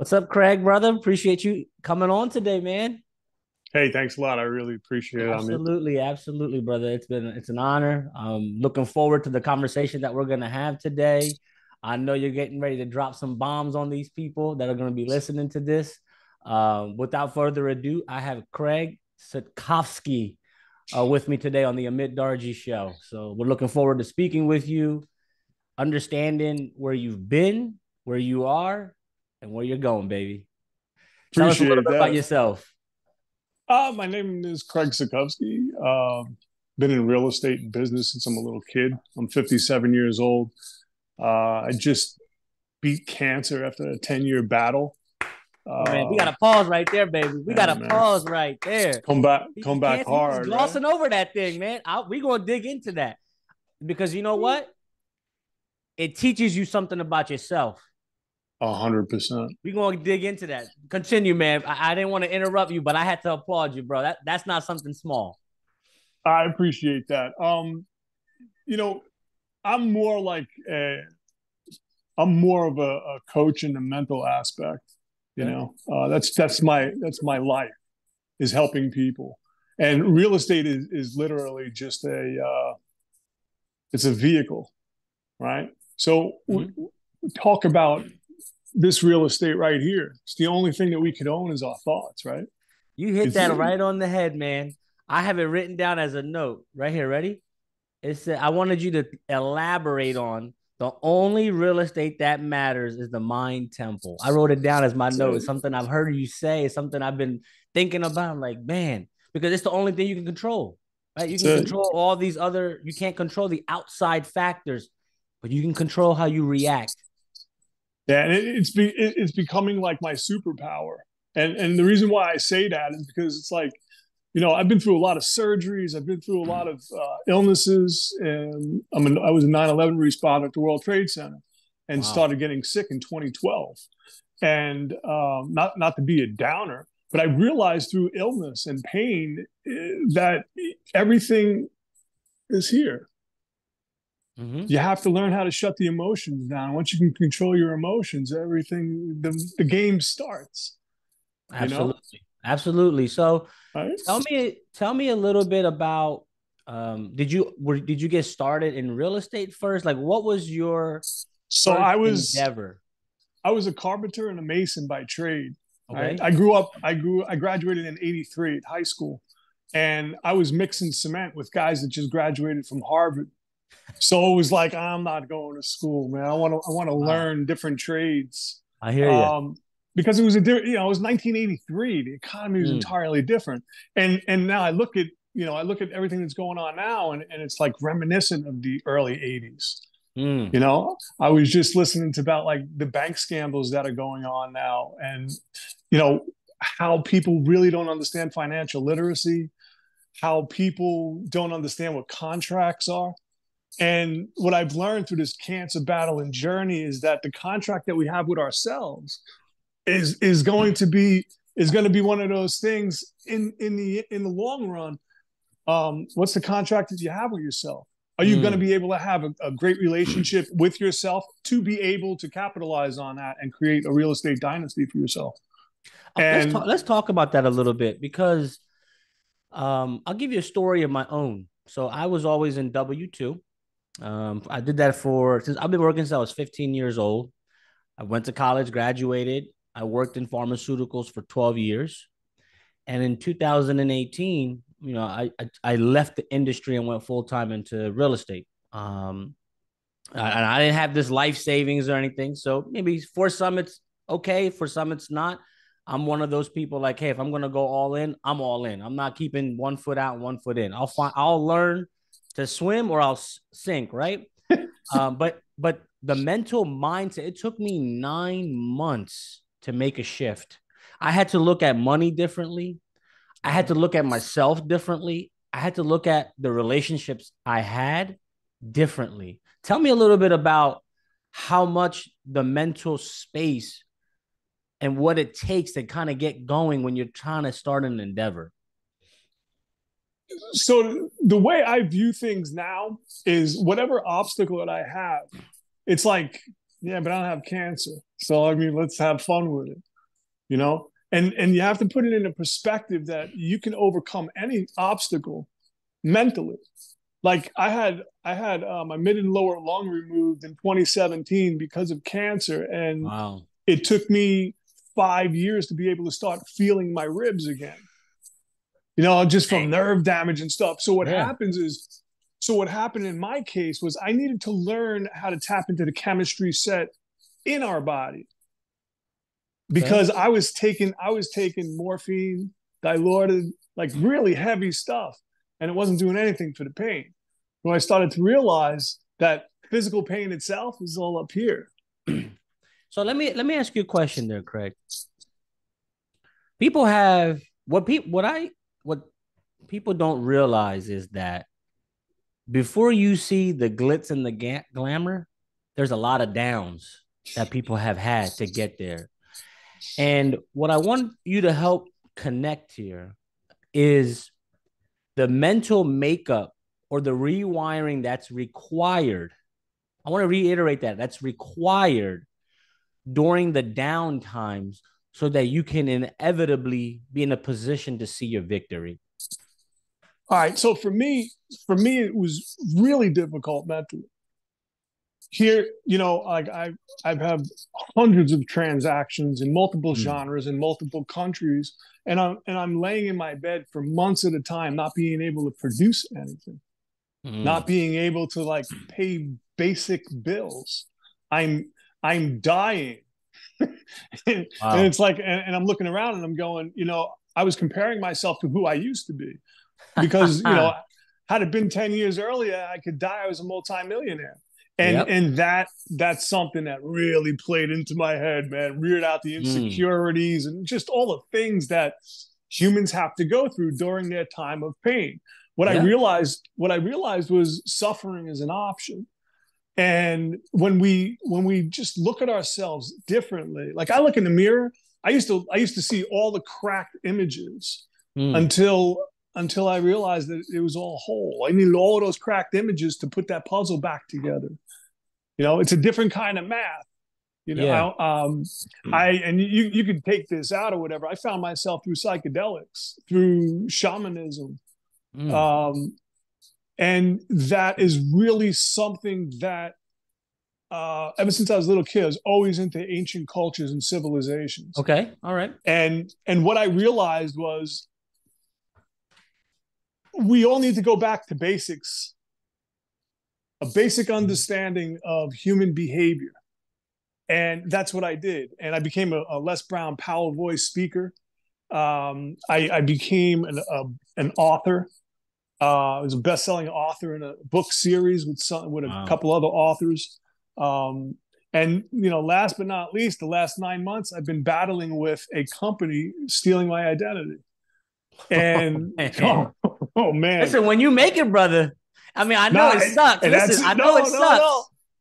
What's up, Craig, brother? Appreciate you coming on today, man. Hey, thanks a lot. I really appreciate it. Absolutely, absolutely, brother. It's an honor. Looking forward to the conversation that we're gonna have today. I know you're getting ready to drop some bombs on these people that are gonna be listening to this. Without further ado, I have Craig Sitkovsky with me today on the Amit Darji show. So we're looking forward to speaking with you, understanding where you've been, where you are, and where you're going, baby. Tell us a little appreciate bit about that. yourself. My name is Craig Sikowski. Been in real estate and business since I'm a little kid. I'm 57 years old. I just beat cancer after a 10-year battle. Oh man, we Uh, got to pause right there, baby. We got yeah, to man, pause right there. come You back can't. You was hard, right? glossing over that thing, man. We gonna dig into that because you know what? It teaches you something about yourself. 100%. We gonna dig into that. Continue, man. I didn't want to interrupt you, but I had to applaud you, bro. That's not something small. I appreciate that. You know, I'm more like I'm more of a coach in the mental aspect. Okay. That's my life, is helping people. And real estate is literally just it's a vehicle, right? So Mm-hmm. we talk about this real estate right here. It's the only thing that we can own is our thoughts, right? You hit It's that right on the head, man. I have it written down as a note right here. Ready? It said, I wanted you to elaborate on the only real estate that matters is the mind temple. I wrote it down as my note. It's something I've heard you say. It's something I've been thinking about. I'm like, man, because it's the only thing you can control, right? You it's can a control all these other, you can't control the outside factors, but you can control how you react. yeah, and it's becoming like my superpower. And the reason why I say that is because it's like, I've been through a lot of surgeries. I've been through a lot of illnesses, and I was a 9/11 responder at the World Trade Center, and Wow. started getting sick in 2012. And not to be a downer, but I realized through illness and pain that everything is here. Mm-hmm. You have to learn how to shut the emotions down. Once you can control your emotions, everything the game starts. You know, Absolutely. Absolutely. So right? tell me a little bit about did you get started in real estate first? Like what was your So first I was endeavor? I was a carpenter and a mason by trade. Right. Okay. I graduated in '83 at high school, and I was mixing cement with guys that just graduated from Harvard. So it was like, I'm not going to school, man. I want to Wow. learn different trades. I hear you. Um, because it was 1983. The economy was Mm, entirely different. And now I look at everything that's going on now, and it's like reminiscent of the early '80s. mm. I was just listening to about like the bank scandals that are going on now, and how people really don't understand financial literacy, how people don't understand what contracts are. And what I've learned through this cancer battle and journey is that the contract that we have with ourselves is going to be one of those things in the long run. What's the contract that you have with yourself? Are you going to Mm. be able to have a great relationship with yourself to be able to capitalize on that and create a real estate dynasty for yourself? Let's talk. And Let's talk about that a little bit because I'll give you a story of my own. So I was always in W-2. I did that for since I've been working since I was 15 years old. I went to college, graduated. I worked in pharmaceuticals for 12 years. And in 2018, I left the industry and went full time into real estate. And I didn't have this life savings or anything. So maybe for some it's okay, for some it's not. I'm one of those people like, hey, if I'm gonna go all in, I'm all in. I'm not keeping one foot out and one foot in. I'll learn to swim or I'll sink, right? But the mental mindset, it took me 9 months to make a shift. I had to look at money differently. I had to look at myself differently. I had to look at the relationships I had differently. Tell me a little bit about how much the mental space and what it takes to kind of get going when you're trying to start an endeavor. so the way I view things now is whatever obstacle that I have, it's like, yeah, but I don't have cancer. So I mean, let's have fun with it. you know, and you have to put it in a perspective that you can overcome any obstacle mentally. Like I had my mid and lower lung removed in 2017 because of cancer, and Wow. it took me 5 years to be able to start feeling my ribs again. You know, just from Dang. nerve damage and stuff. Yeah. So what happened in my case was I needed to learn how to tap into the chemistry set in our body Okay. because I was taking morphine, dilaudid, like really heavy stuff, and it wasn't doing anything for the pain. When I started to realize that physical pain itself is all up here. So let me ask you a question there, Craig. People have what people don't realize is that before you see the glitz and the glamour, there's a lot of downs that people have had to get there. And what I want you to help connect here is the mental makeup or the rewiring that's required. I want to reiterate that that's required during the down times so that you can inevitably be in a position to see your victory. All right. So for me, it was really difficult mentally. Here, you know, like I've had hundreds of transactions in multiple Mm. genres in multiple countries, and I'm laying in my bed for months at a time, not being able to produce anything, not Mm. being able to like pay basic bills. I'm I'm dying. And Wow. it's like, and I'm looking around and I'm going, you know, I was comparing myself to who I used to be because, you know, had it been 10 years earlier, I could die. I was a multimillionaire. And Yep. and that's something that really played into my head, man, reared out the Mm. insecurities and just all the things that humans have to go through during their time of pain. Yep. What I realized was suffering is an option. And when we just look at ourselves differently, like I look in the mirror, I used to see all the cracked images Mm. until until I realized that it was all whole. I needed all of those cracked images to put that puzzle back together. You know, it's a different kind of math. You know, Yeah. I and you could take this out or whatever. I found myself through psychedelics, through shamanism, Mm. um, and that is really something that ever since I was a little kid, I was always into ancient cultures and civilizations. Okay. All right. And what I realized was we all need to go back to basics, a basic understanding of human behavior. And that's what I did. And I became a Les Brown Power Voice speaker. I became an author. I was a best-selling author in a book series with a Wow. couple other authors. Um, and you know, last but not least, the last 9 months, I've been battling with a company stealing my identity. And Man. oh, oh man, Listen, when you make it, brother, I mean, I know nah, it sucks. and Listen, that's I it. know No, it no, sucks,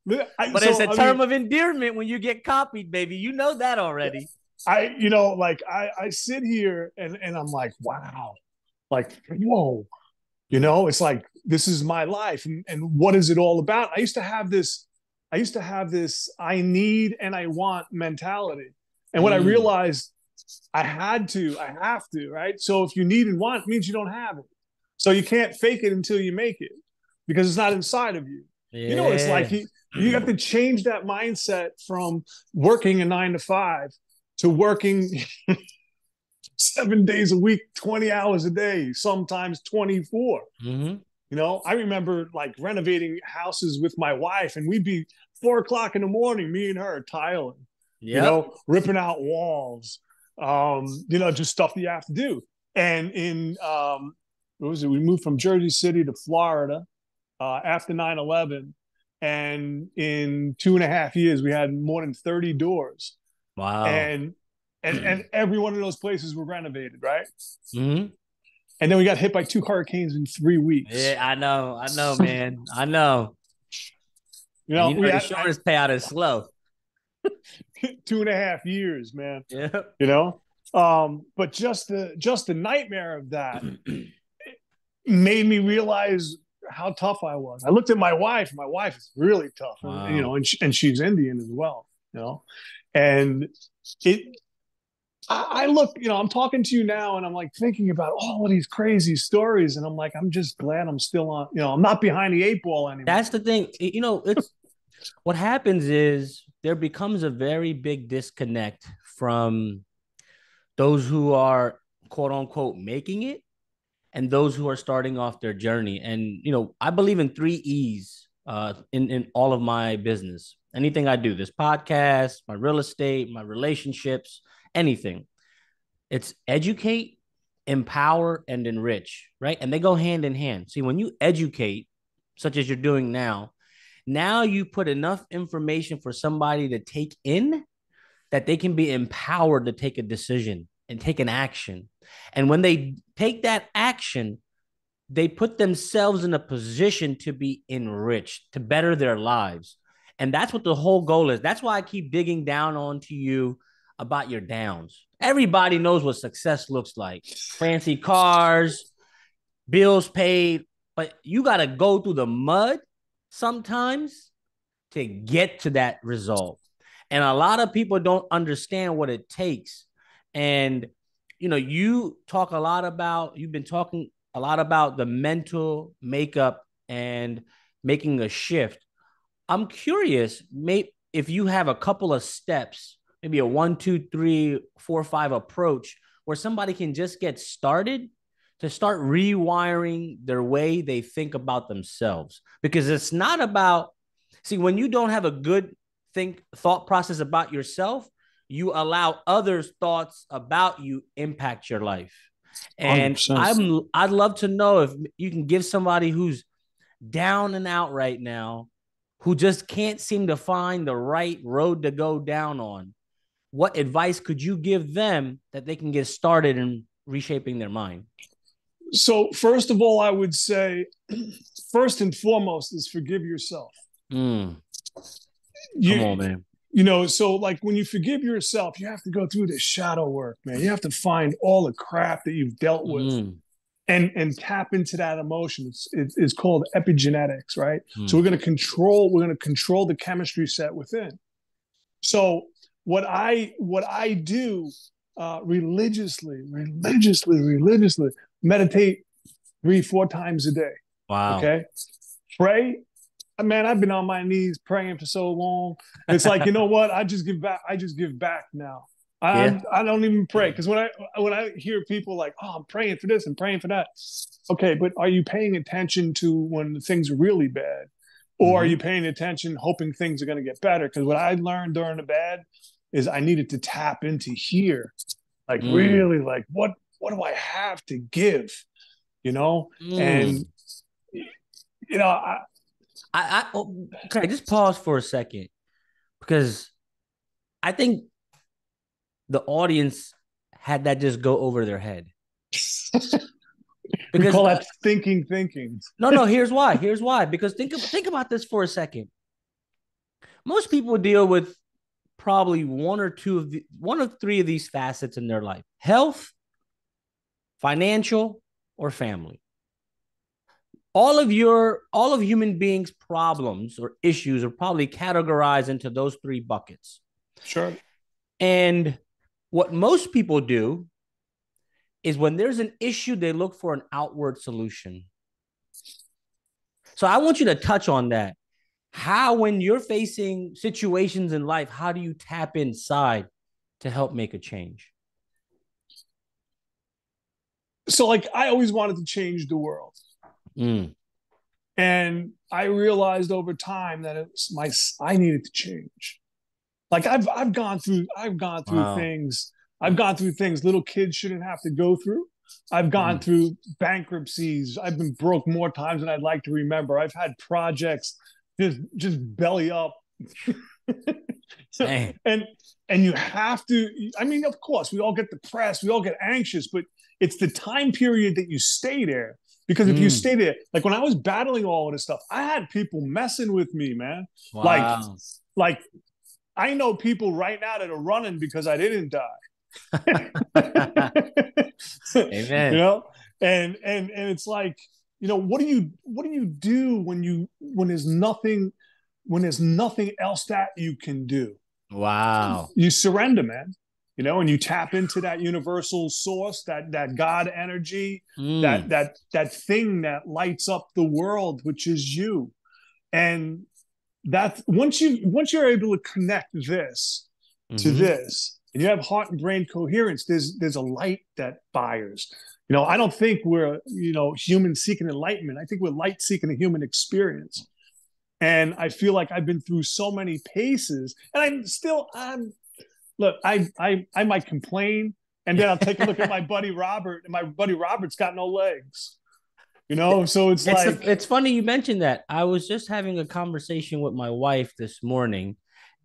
no. but it's So a I mean, term of endearment when you get copied, baby. You know that already. you know, like I sit here and I'm like, wow, like whoa, you Mm. know, it's like this is my life, and what is it all about? I used to have this I need and I want mentality. And what I Mm. realized I have to, right? So if you need and want, it means you don't have it. So you can't fake it until you make it because it's not inside of you. You know what it's like? Yeah. You have to change that mindset from working a 9 to 5 to working 7 days a week, 20 hours a day, sometimes 24. Mm-hmm. You know, I remember like renovating houses with my wife, and we'd be 4 o'clock in the morning, me and her tiling, you Yep. know, ripping out walls, you know, just stuff that you have to do. And what was it? We moved from Jersey City to Florida after 9/11. And in 2.5 years, we had more than 30 doors. Wow. And and every one of those places were renovated, right? Mm-hmm. And then we got hit by 2 hurricanes in 3 weeks. Yeah, I know. I know, man. I know. You And know, you know we the had insurance payout is slow. 2.5 years, man. Yep. You know, but just the nightmare of that made me realize how tough I was. I looked at my wife. My wife is really tough, and you Wow. know, and she's Indian as well. You know, and it I look, I'm talking to you now and I'm like thinking about all of these crazy stories. And I'm like, I'm just glad I'm still on, I'm not behind the eight ball anymore. That's the thing. It's what happens is there becomes a very big disconnect from those who are quote unquote making it and those who are starting off their journey. And I believe in 3 E's in all of my business. Anything I do, this podcast, my real estate, my relationships, anything. It's educate, empower, and enrich, right? And they go hand in hand. See, when you educate, such as you're doing now you put enough information for somebody to take in that they can be empowered to take a decision and take an action. And when they take that action, they put themselves in a position to be enriched, to better their lives. And that's what the whole goal is. That's why I keep digging down onto you about your downs. Everybody knows what success looks like: fancy cars, bills paid, but you got to go through the mud sometimes to get to that result. And a lot of people don't understand what it takes. And you've been talking a lot about the mental makeup and making a shift. I'm curious, maybe if you have a couple of steps, maybe a 1, 2, 3, 4, 5 approach where somebody can just get started to start rewiring their way they think about themselves. Because it's not about, see, when you don't have a good thought process about yourself, you allow others' thoughts about you impact your life. And 100%. I'd love to know if you can give somebody who's down and out right now, who just can't seem to find the right road to go down on, what advice could you give them that they can get started in reshaping their mind? So, first of all, I would say, first and foremost, is forgive yourself. Mm, come on, You, man. so like when you forgive yourself, you have to go through this shadow work, man. You have to find all the crap that you've dealt with Mm, and tap into that emotion. It's called epigenetics, right? So mm, we're going to control the chemistry set within. So what I do religiously meditate 3, 4 times a day. wow. Okay, pray. Man, I've been on my knees praying for so long. It's like, you know what? I just give back. I just give back now. Yeah. I don't even pray because when I hear people like, oh, I'm praying for this and praying for that. Okay, but are you paying attention to when things are really bad, or are Mm-hmm. you paying attention hoping things are going to get better? Because what I learned during the bad is I needed to tap into here, like Mm, really, like what do I have to give, you know? And mm. you know, I, Okay, just pause for a second because I think the audience had that just go over their head. we Because call that thinking. no, here's why. Here's why. Because think about this for a second. Most people deal with probably one of three of these facets in their life: health, financial, or family. All of human beings' problems or issues are probably categorized into those three buckets. Sure. And what most people do is when there's an issue, they look for an outward solution. So I want you to touch on that. How, when you're facing situations in life, how do you tap inside to help make a change? So like I always wanted to change the world. Mm, And I realized over time that I needed to change. Like I've gone through wow. things. I've gone through things little kids shouldn't have to go through. I've gone Mm, through bankruptcies. I've been broke more times than I'd like to remember. I've had projects just belly up. So, man. and you have to, I mean, of course, we all get depressed, we all get anxious, but it's the time period that you stay there. Because if you Mm, stay there, like when I was battling all of this stuff, I had people messing with me, man. Like, wow. like I know people right now that are running because I didn't die. You Amen. know, and it's like, what do you do when there's nothing else that you can do? Wow. You surrender, man. and you tap into that universal source, that God energy, that Mm. that that thing that lights up the world, which is you. And that once you're able to connect this to Mm-hmm. this, and you have heart and brain coherence, there's a light that fires. I don't think we're humans seeking enlightenment. I think we're light seeking a human experience. And I feel like I've been through so many paces, and I'm look, I might complain, and then I'll take a look at my buddy Robert, and my buddy Robert's got no legs. So it's like, It's funny you mentioned that. I was just having a conversation with my wife this morning,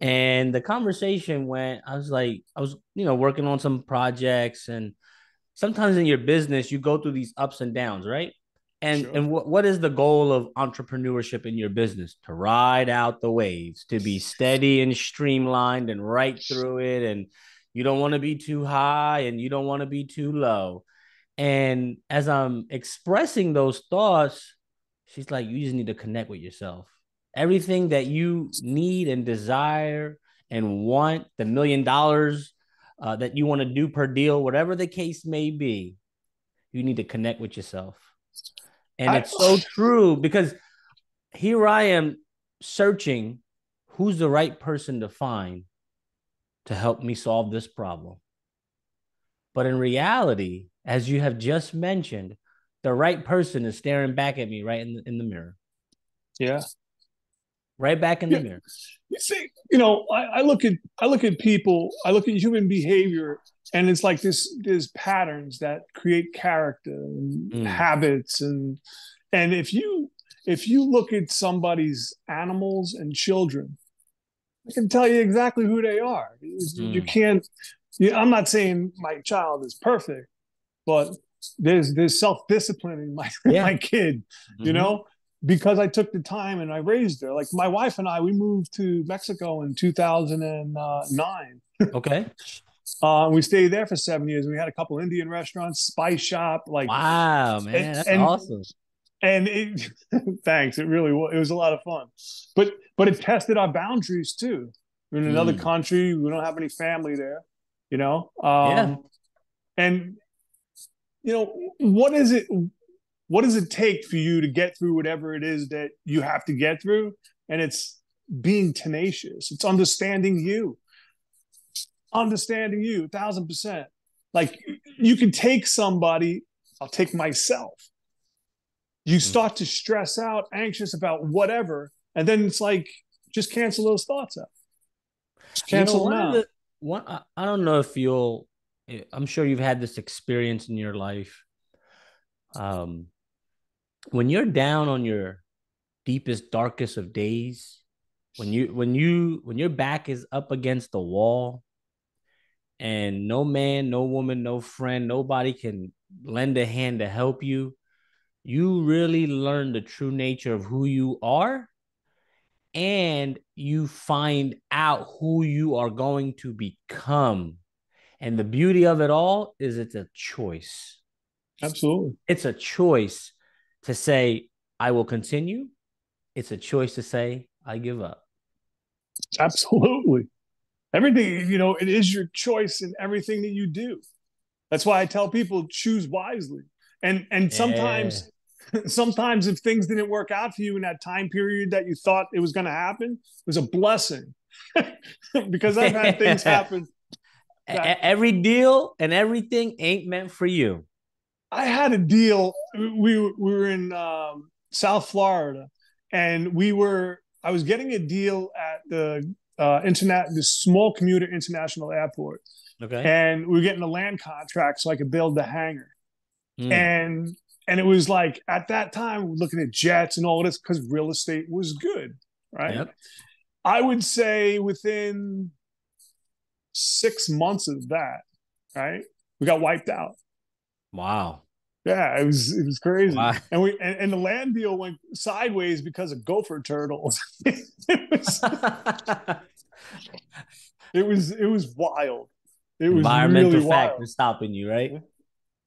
and the conversation went, I was, working on some projects, and sometimes in your business you go through these ups and downs, right? And sure. and what is the goal of entrepreneurship in your business? To ride out the waves, to be steady and streamlined and right through it, and you don't want to be too high and you don't want to be too low. And as I'm expressing those thoughts, she's like, you just need to connect with yourself. Everything that you need and desire and want, the $1 million that you want to do per deal, whatever the case may be, you need to connect with yourself. And I it's so true because here I am searching who's the right person to find to help me solve this problem. But in reality, as you have just mentioned, the right person is staring back at me right in the mirror, yeah. right back in the Yeah. mirror. You see, I look at people, I look at human behavior, and it's like this there's patterns that create character and Mm, habits, and if you look at somebody's animals and children, I can tell you exactly who they are. You mm. can't. I'm not saying my child is perfect, but there's self discipline in my Yeah. my kid, you Mm-hmm. know, because I took the time and I raised her. Like my wife and I, we moved to Mexico in 2009. Okay. We stayed there for 7 years. We had a couple Indian restaurants, spice shop, like, Wow, and man, that's and awesome. and it, thanks. It was a lot of fun, but it tested our boundaries too. We're in another Mm. country. We don't have any family there, you know. Yeah. And what does it take for you to get through whatever it is that you have to get through? And it's being tenacious. It's understanding you 1,000%. Like, you can take somebody, I'll take myself. You Mm. start to stress out, anxious about whatever, and then it's like, just cancel those thoughts out. Just cancel them One of out. the one I don't know if you'll I'm sure you've had this experience in your life. Um, when you're down on your deepest, darkest of days, when your back is up against the wall and no man, no woman, no friend, nobody can lend a hand to help you, you really learn the true nature of who you are, and you find out who you are going to become. And the beauty of it all is it's a choice. Absolutely. It's a choice to say, I will continue. It's a choice to say, I give up. Absolutely. Everything, it is your choice in everything that you do. That's why I tell people, choose wisely. And Yeah. sometimes if things didn't work out for you in that time period that you thought it was going to happen, it was a blessing. Because I've had things happen that Every deal and everything ain't meant for you. I had a deal. We were in South Florida, and I was getting a deal at the small commuter international airport, Okay. and we were getting a land contract so I could build the hangar. Mm. And it was like, at that time, we were looking at jets and all this because real estate was good, right? Yep. I would say within 6 months of that, right, we got wiped out. Wow. Yeah, it was crazy, Wow. and the land deal went sideways because of gopher turtles. It was wild. It was really Environmental wild. factors stopping you, right?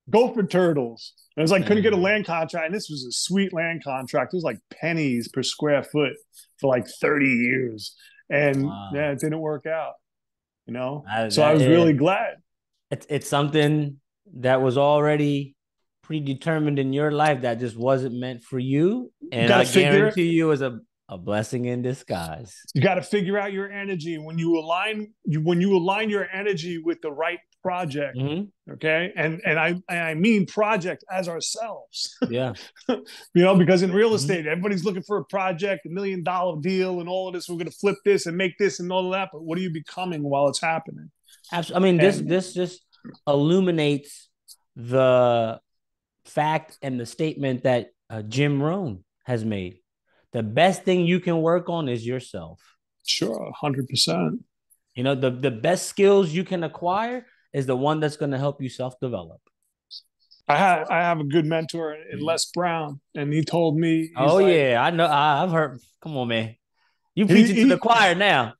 Gopher turtles. And it was like, couldn't get a Mm. land contract, and this was a sweet land contract. It was like pennies per square foot for like 30 years, and yeah, Wow. it didn't work out. you know? So I That was really is, glad. it's something that was already predetermined in your life that just wasn't meant for you. And Got I to figure guarantee you, it was a blessing in disguise. You got to figure out your energy when you align your energy with the right project. Mm-hmm. Okay, and I mean project as ourselves. Yeah. Because in real Mm-hmm. estate, everybody's looking for a project, $1 million deal, and all of this. We're going to flip this and make this and all of that. But what are you becoming while it's happening? Absolutely. I mean, this And this just illuminates the fact and the statement that Jim Rohn has made. The best thing you can work on is yourself. sure, 100%. The best skills you can acquire is the one that's going to help you self develop. I have a good mentor in Les Brown, and he told me he's Oh like yeah, I know. I've heard. Come on, man. You he preaching to the he choir now.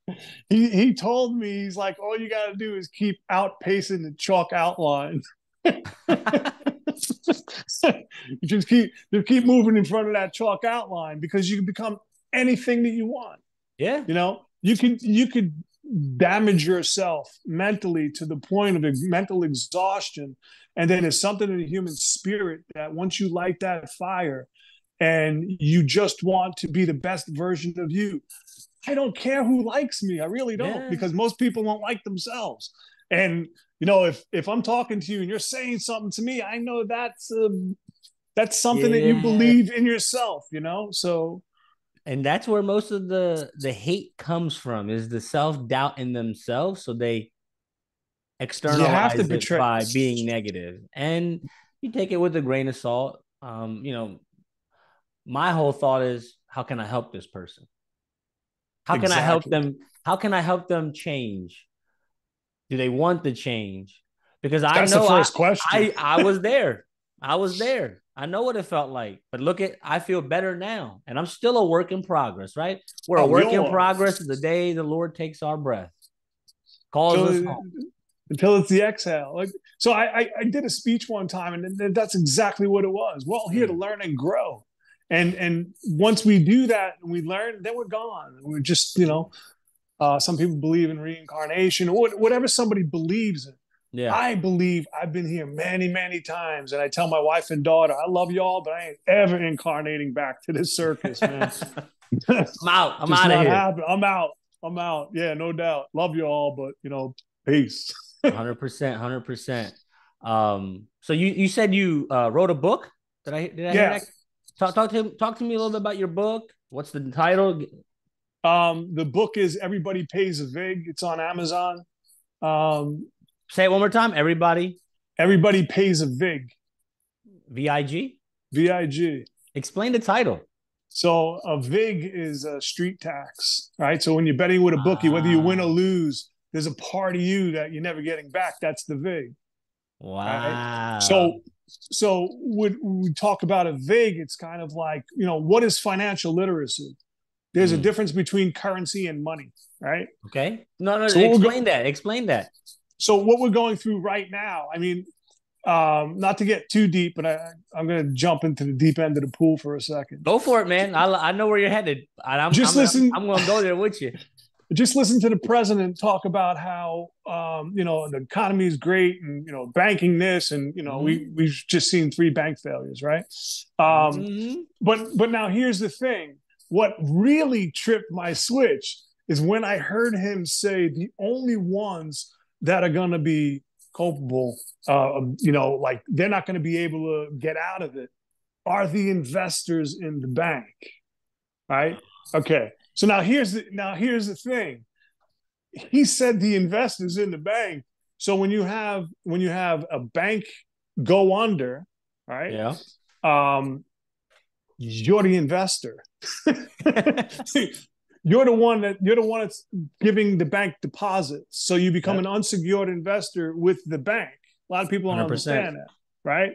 he told me he's like all you got to do is keep outpacing the chalk outline. Just keep moving in front of that chalk outline because you can become anything that you want. Yeah. You could damage yourself mentally to the point of mental exhaustion, and then it's something in the human spirit that once you light that fire and you just want to be the best version of you, I don't care who likes me. I really don't, Yeah. because most people won't like themselves. And if I'm talking to you and you're saying something to me, I know that's something that you Yeah. believe in yourself. So And that's where most of the hate comes from, is the self-doubt in themselves. So they you have to externalize it portray. by being negative. And you take it with a grain of salt. My whole thought is, how can I help this person? How can I help Exactly. them? How can I help them change? Do they want the change? Because I That's the know I first question. I I was there. I was there. I know what it felt like. But I feel better now. And I'm still a work in progress, right? We're a Oh, we work in all are. progress the day the Lord takes our breath, calls us Until home. until it's the exhale. So I did a speech one time, and that's exactly what it was. We're all here to Mm. learn and grow. And once we do that and we learn, then we're gone. We're just, some people believe in reincarnation or whatever somebody believes in. Yeah. I believe I've been here many, many times. And I tell my wife and daughter, I love y'all, but I ain't ever incarnating back to this circus, man. I'm out. I'm Just out of not here. happening. I'm out. I'm out. Yeah, no doubt. Love you all, but peace. 100%, 100%. So you said you wrote a book? Did I hear Yeah. that? Talk to me a little bit about your book. What's the title? The book is Everybody Pays a Vig. It's on Amazon. Um, Say it one more time. Everybody. Everybody Pays a Vig. VIG. VIG. Explain the title. So a vig is a street tax, right? So when you're betting with a bookie, whether you win or Ah, lose, there's a part of you that you're never getting back. That's the vig, right? wow. So when we talk about a vig, it's kind of like, what is financial literacy? There's a Mm, difference between currency and money, right? okay. No. So what we're Explain go- that. Explain that. so what we're going through right now, I mean, not to get too deep, but I'm going to jump into the deep end of the pool for a second. Go for it, man. I know where you're headed. And Just listen. I'm going to go there with you. Just listen to the president talk about how the economy is great, and banking this, and Mm-hmm. we've just seen 3 bank failures, right? Mm-hmm. But now here's the thing: what really tripped my switch is when I heard him say the only ones that are going to be culpable, like they're not going to be able to get out of it, are the investors in the bank, right? Okay. So now here's the thing. He said the investors in the bank. So when you have a bank go under, right? Yeah. You're the investor. You're the one that's giving the bank deposits. So you become Yep. an unsecured investor with the bank. A lot of people don't 100%. understand that, right?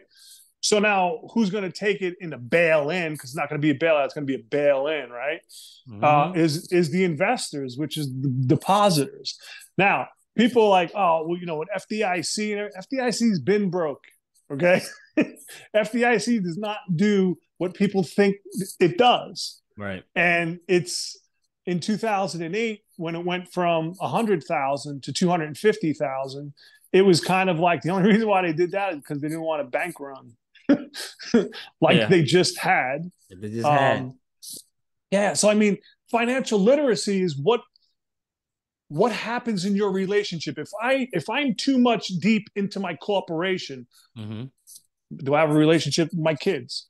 So now who's going to take it in a bail in? Because it's not going to be a bailout, it's going to be a bail in, right? Mm-hmm. Is the investors, which is the depositors. Now, people are like, oh, well, what FDIC's been broke. Okay. FDIC does not do what people think it does. Right. And in 2008, when it went from 100,000 to 250,000, it was kind of like the only reason why they did that is because they didn't want a bank run like Yeah. they just had. They just had. Um, yeah. So, I mean, financial literacy is what happens in your relationship. If I'm too much deep into my corporation, Mm-hmm. do I have a relationship with my kids?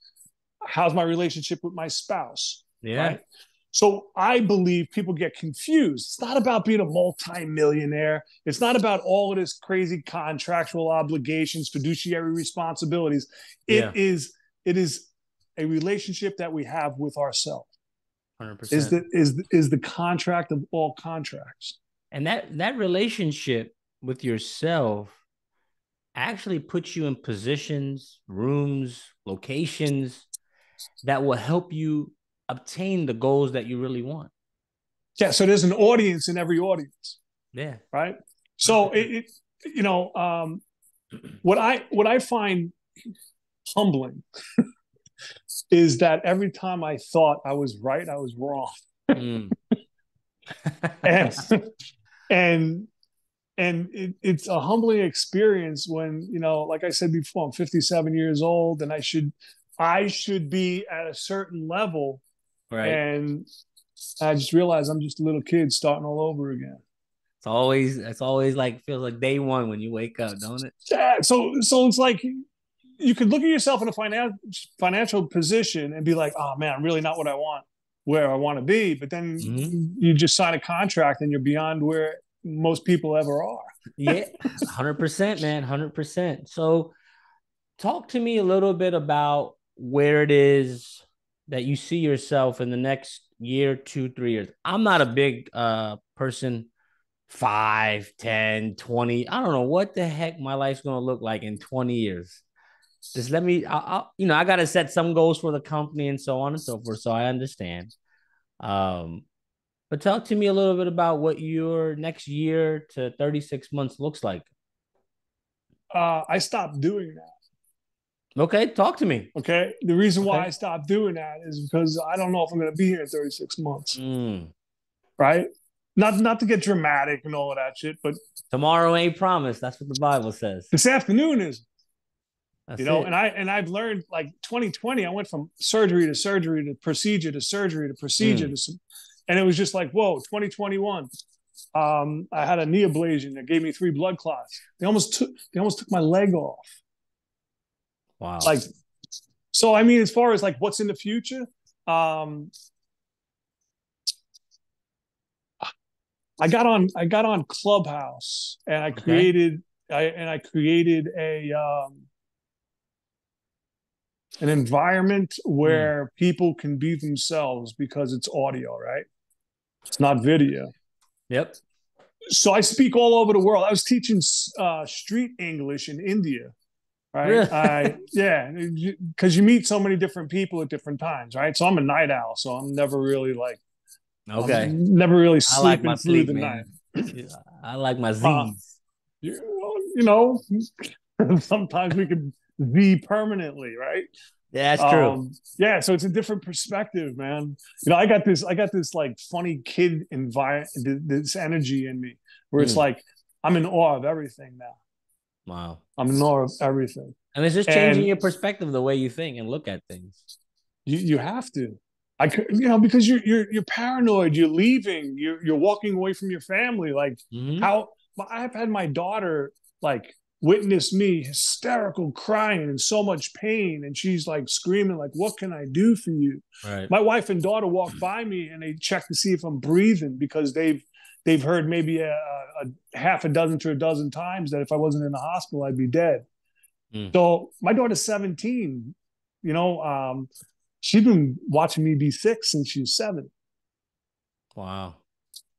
How's my relationship with my spouse? Yeah. Right. So I believe people get confused. It's not about being a multimillionaire. It's not about all of this crazy contractual obligations, fiduciary responsibilities. It Yeah. is it is a relationship that we have with ourselves. Is 100%. the contract of all contracts. And that relationship with yourself actually puts you in positions, rooms, locations that will help you obtain the goals that you really want. Yeah. So there's an audience in every audience, Yeah. right? So 100%. what I find humbling is that every time I thought I was right, I was wrong. Mm. and and it's a humbling experience when, like I said before, I'm 57 years old and I should be at a certain level, Right. and I just realized I'm just a little kid starting all over again. It's always like feels like day one when you wake up, don't it? Yeah, so it's like you could look at yourself in a financial position and be like, oh man, I'm really not what I want, where I want to be. But then Mm-hmm. you just sign a contract and you're beyond where most people ever are. Yeah, 100%, man, 100%. So talk to me a little bit about where it is that you see yourself in the next year, 2, 3 years. I'm not a big person, 5, 10, 20. I don't know what the heck my life's gonna look like in 20 years. Just let me, I gotta set some goals for the company and so on and so forth. So I understand. Um, but talk to me a little bit about what your next year to 36 months looks like. I stopped doing that. Okay, talk to me. Okay. The reason why Okay. I stopped doing that is because I don't know if I'm going to be here in 36 months. Mm. Right. Not to get dramatic and all of that shit, but Tomorrow ain't promised. That's what the Bible says. this afternoon is, That's and it. I've learned, like, 2020, I went from surgery to surgery to procedure to surgery to procedure Mm. and it was just like, whoa, 2021. I had a knee ablation that gave me 3 blood clots. They almost took my leg off. Wow. Like, so I mean, as far as like what's in the future, um, I got on Clubhouse and I Okay. created I created a an environment Mm. where people can be themselves because it's audio, right? It's not video. Yep. So I speak all over the world. I was teaching street English in India, right? Really? Yeah, because you meet so many different people at different times, right? So I'm a night owl, so I'm Okay. never really I like my sleeping through sleep, the night. man. I like my Uh, Z's. you know, sometimes we could be permanently, right? Yeah, that's true. Yeah, so it's a different perspective, man. I got this like funny kid environment, this energy in me where it's Mm. like I'm in awe of everything now. Wow. I'm in awe of everything, And it's just changing and your perspective, the way you think and look at things. you have to. Because you're paranoid. You're leaving. You're walking away from your family. Like, Mm-hmm. how I've had my daughter like witness me hysterical, crying in so much pain, and she's like screaming, like, "What can I do for you?" Right. My wife and daughter walk by me and they check to see if I'm breathing because they've heard maybe a half a dozen to a dozen times that if I wasn't in the hospital, I'd be dead. Mm. So my daughter's 17. You know, she's been watching me be sick since she was 7. Wow.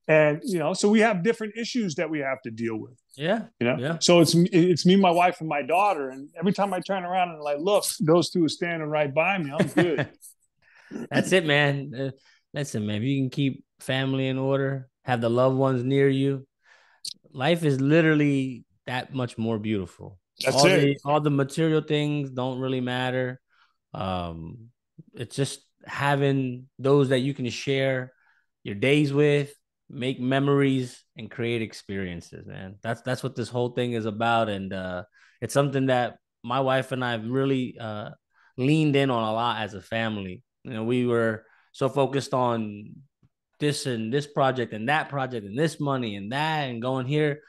And so we have different issues that we have to deal with. Yeah. Yeah. So it's me, my wife, and my daughter. And every time I turn around and like look, those two are standing right by me. I'm good. That's it, man. Listen, man, if you can keep family in order, have the loved ones near you, life is literally that much more beautiful. That's All it. the material things don't really matter. Um, it's just having those that you can share your days with, make memories, and create experiences, man. That's what this whole thing is about. And it's something that my wife and I have really leaned in on a lot as a family. You know, we were so focused on this and this project and that project and this money and that and going here.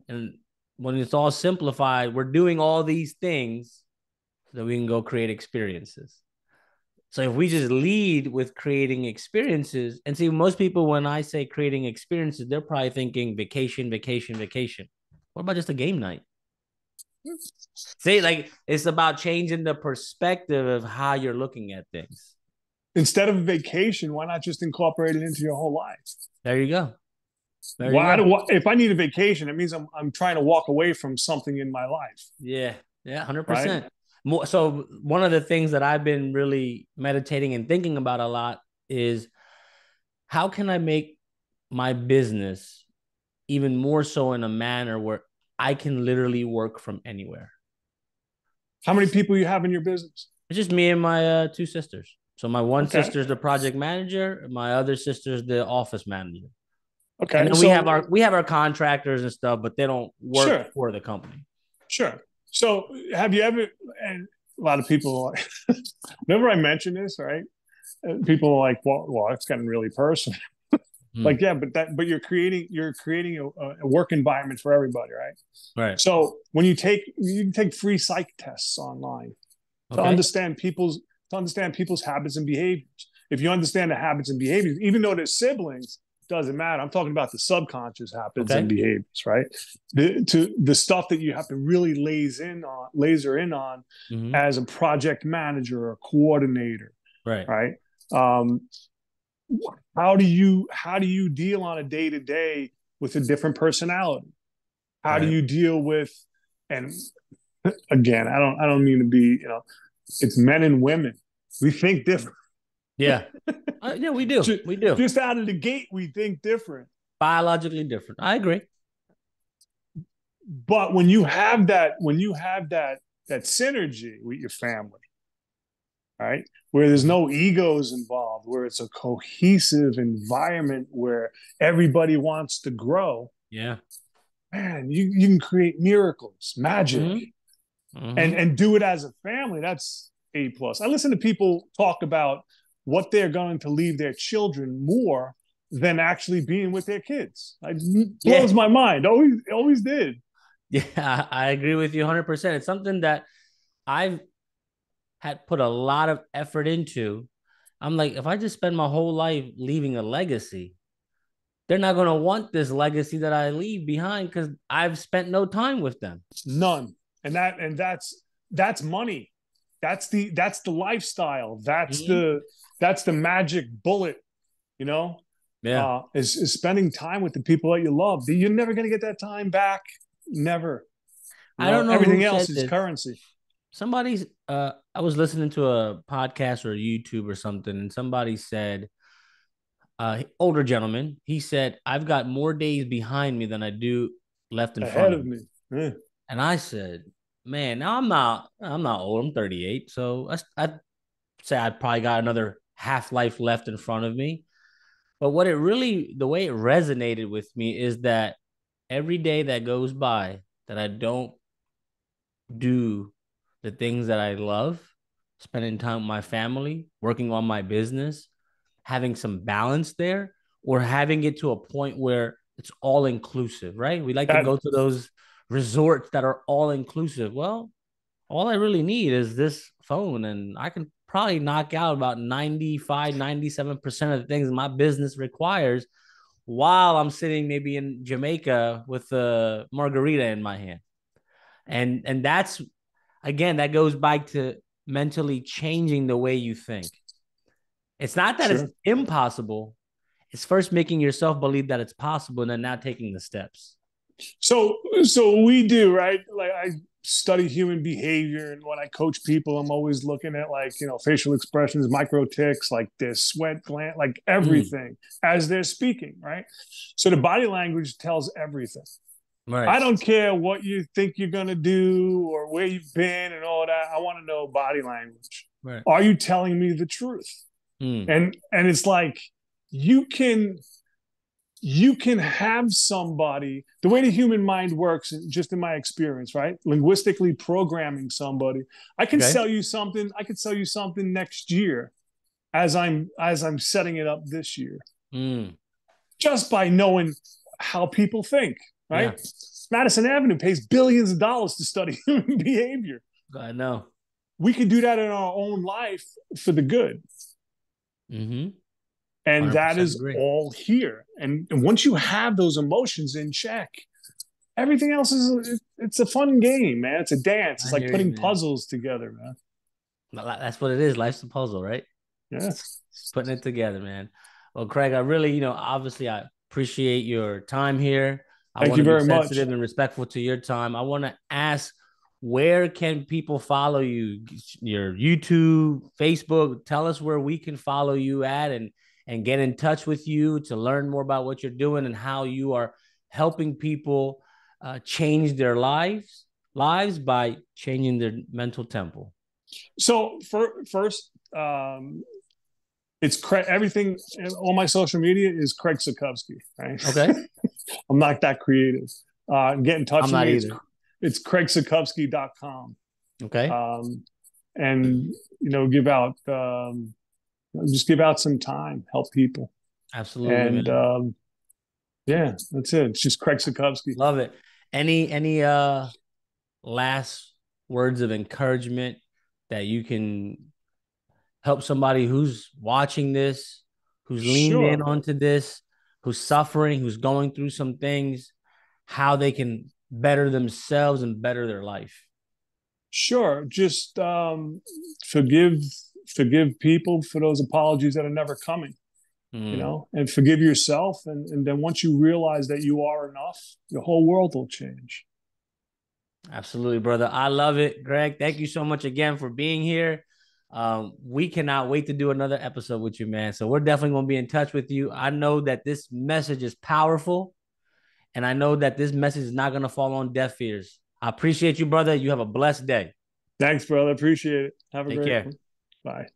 And when it's all simplified, we're doing all these things so that we can go create experiences. So if we just lead with creating experiences, and see, most people, when I say creating experiences, they're probably thinking vacation, vacation, vacation. What about just a game night? See, like it's about changing the perspective of how you're looking at things. Instead of a vacation, why not just incorporate it into your whole life? There you go. There you Why go. do if I need a vacation, it means I'm trying to walk away from something in my life. Yeah. Yeah. Right. 100%. More, so one of the things that I've been really meditating and thinking about a lot is how can I make my business even more so in a manner where I can literally work from anywhere. How many people you have in your business? It's just me and my two sisters. So my one Okay. sister is the project manager, my other sister is the office manager. And Okay. then So we have our contractors and stuff, but they don't work sure, for the company. sure. So have you ever, and a lot of people, whenever I mention this, right? People are like, well, it's gotten really personal. Hmm. Like, yeah, but you're creating a work environment for everybody, right? Right. So when you can take free psych tests online to Okay. understand people's habits and behaviors. If you understand the habits and behaviors, even though they're siblings, doesn't matter. I'm talking about the subconscious habits and Okay. behaviors, right? The stuff that you have to really laser in on Mm-hmm. as a project manager or coordinator, Right. right? Um, how do you deal on a day to day with a different personality? How do Right. you deal with, and again, I don't mean to be, it's men and women. We think different. Yeah. Yeah, we do. just, We do. just out of the gate, we think different. Biologically different. I agree. But when you have that synergy with your family, right? Where there's Mhm. no egos involved, where it's a cohesive environment where everybody wants to grow, Yeah. man, you can create miracles, magic, Mm-hmm. Mm-hmm. and do it as a family. That's A plus. I listen to people talk about what they're going to leave their children more than actually being with their kids. It Yeah. blows my mind. Always did. Yeah. I agree with you 100%. It's something that I've had put a lot of effort into. I'm like, if I just spend my whole life leaving a legacy, they're not going to want this legacy that I leave behind because I've spent no time with them. None. And that's money. That's the lifestyle. That's Mm-hmm. the magic bullet, you know, Yeah. is spending time with the people that you love. You're never going to get that time back. Never. I don't know who Everything else said is this. currency. Somebody's, I was listening to a podcast or YouTube or something, and somebody said, older gentleman, he said, I've got more days behind me than I do left in Ahead front of of me. me. Yeah. And I said, man, now I'm not old. I'm 38. So I'd say I probably got another half life left in front of me. But the way it resonated with me is that every day that goes by that I don't do the things that I love, spending time with my family, working on my business, having some balance there, or having it to a point where it's all inclusive, right? We like to That go to those resorts that are all inclusive. Well, all I really need is this phone, and I can probably knock out about 95, 97% of the things my business requires while I'm sitting maybe in Jamaica with a margarita in my hand. And that's, again, that goes back to mentally changing the way you think. It's not that it's sure. impossible. It's first making yourself believe that it's possible and then now taking the steps. So we do, right? Like I study human behavior, and when I coach people, I'm always looking at, like, facial expressions, micro ticks, like their sweat gland, like Mm, everything as they're speaking, right? So the body language tells everything. I right. don't care what you think you're gonna do or where you've been and all that. I want to know body language. Right. Are you telling me the truth? Mm, And it's like, you can you can have somebody, the way the human mind works, just in my experience, right? Linguistically programming somebody. I can Okay. sell you something. I could sell you something next year as I'm setting it up this year, Mm, just by knowing how people think, yeah, right? Madison Avenue pays billions of dollars to study human behavior. I know. We could do that in our own life for the good. Mm-hmm. And that 100% is agree. all here. And once you have those emotions in check, everything else is it's a fun game, man. It's a dance. It's I like hear you, putting man. puzzles together, man. That's what it is. Life's a puzzle, right? Yeah. Just putting it together, man. Well, Craig, I really, obviously I appreciate your time here. I Thank want you to be very much. sensitive and respectful to your time. I want to ask, where can people follow you? Your YouTube, Facebook. Tell us where we can follow you at, and get in touch with you to learn more about what you're doing and how you are helping people change their lives by changing their mental temple. So first, it's Craig. Everything on my social media is Craig Sikowski. Right. Okay. I'm not that creative. Get in touch I'm with not me. either. It's CraigSikowski.com. Okay. And give out just give out some time, help people, Absolutely, and man. yeah, that's it. It's just Craig Sikowski. Love it. Any last words of encouragement that you can help somebody who's watching this, who's leaned in Sure, onto this, who's suffering, who's going through some things, how they can better themselves and better their life? sure. Just forgive forgive people for those apologies that are never coming. Mm, And forgive yourself, and then once you realize that you are enough, your whole world will change. absolutely, brother. I love it. Greg, thank you so much again for being here. We cannot wait to do another episode with you, man. So we're definitely going to be in touch with you. I know that this message is powerful, and I know that this message is not going to fall on deaf ears. I appreciate you, brother. You have a blessed day. Thanks, brother. Appreciate it. Have a Take great care. one. Bye.